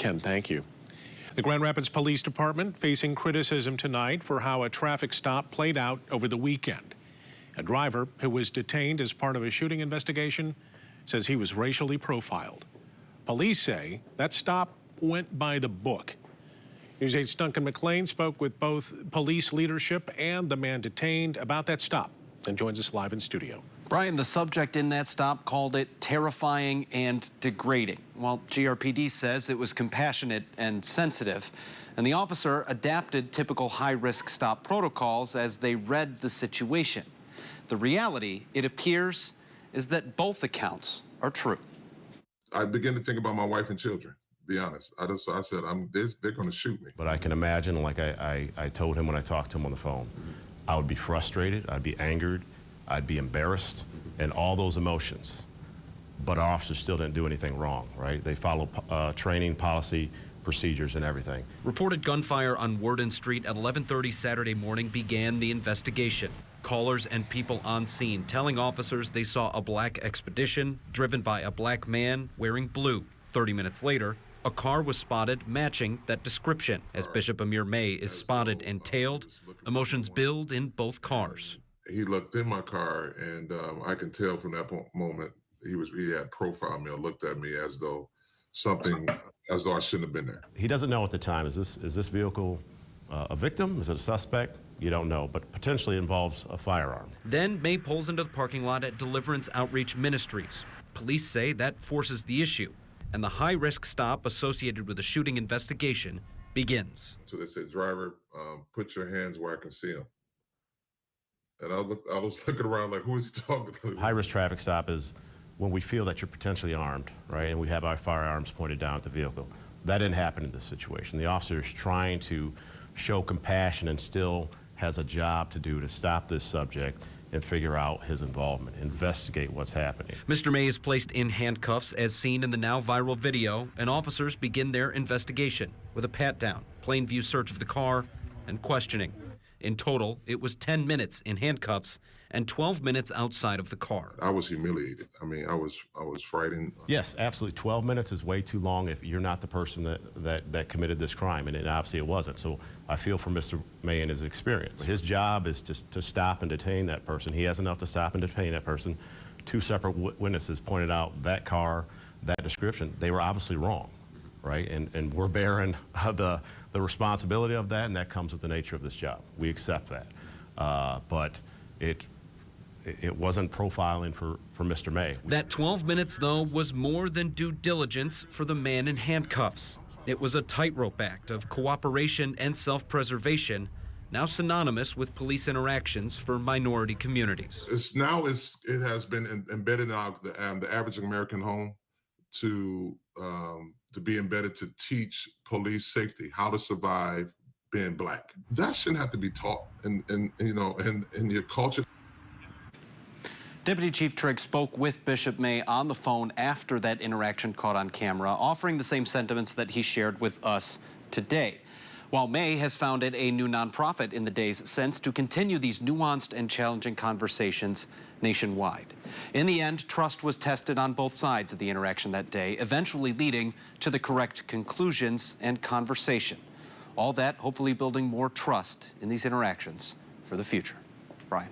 Ken, thank you. The Grand Rapids Police Department facing criticism tonight for how a traffic stop played out over the weekend. A driver who was detained as part of a shooting investigation says he was racially profiled. Police say that stop went by the book. News 8's Duncan McLean spoke with both police leadership and the man detained about that stop and joins us live in studio. Brian, the subject in that stop called it terrifying and degrading, while GRPD says it was compassionate and sensitive. And the officer adapted typical high-risk stop protocols as they read the situation. The reality, it appears, is that both accounts are true. I began to think about my wife and children, to be honest. I said, they're going to shoot me. But I can imagine, like I told him when I talked to him on the phone, I would be frustrated, I'd be angered, I'd be embarrassed, and all those emotions. But our officers still didn't do anything wrong, right? They follow training, policy, procedures, and everything. Reported gunfire on Worden Street at 11:30 Saturday morning began the investigation. Callers and people on scene telling officers they saw a black expedition driven by a black man wearing blue. 30 minutes later, a car was spotted matching that description. As Bishop Amir May is spotted and tailed, emotions build in both cars. He looked in my car, and I can tell from that moment he had profiled me or looked at me as though I shouldn't have been there. He doesn't know at the time, is this vehicle a victim? Is it a suspect? You don't know, but potentially involves a firearm. Then May pulls into the parking lot at Deliverance Outreach Ministries. Police say that forces the issue, and the high-risk stop associated with the shooting investigation begins. So they said, driver, put your hands where I can see them. And I was looking around like, who is he talking to? High-risk traffic stop is when we feel that you're potentially armed, right, and we have our firearms pointed down at the vehicle. That didn't happen in this situation. The officer is trying to show compassion and still has a job to do to stop this subject and figure out his involvement, investigate what's happening. Mr. May is placed in handcuffs as seen in the now viral video, and officers begin their investigation with a pat-down, plain view search of the car, and questioning. In total, it was 10 minutes in handcuffs and 12 minutes outside of the car. I was humiliated. I mean, I was frightened. Yes, absolutely. 12 minutes is way too long if you're not the person that committed this crime, and obviously it wasn't. So I feel for Mr. May and his experience. His job is to stop and detain that person. He has enough to stop and detain that person. Two separate witnesses pointed out that car, that description. They were obviously wrong, right? And we're bearing the responsibility of that, and that comes with the nature of this job. We accept that. But it wasn't profiling for Mr. May. That 12 minutes, though, was more than due diligence for the man in handcuffs. It was a tightrope act of cooperation and self-preservation, now synonymous with police interactions for minority communities. It has been embedded in the average American home to be embedded to teach police safety, how to survive being black. That shouldn't have to be taught in your culture. Deputy Chief Trigg spoke with Bishop May on the phone after that interaction caught on camera, offering the same sentiments that he shared with us today. While May has founded a new nonprofit in the days since to continue these nuanced and challenging conversations nationwide. In the end, trust was tested on both sides of the interaction that day, eventually leading to the correct conclusions and conversation. All that hopefully building more trust in these interactions for the future. Brian.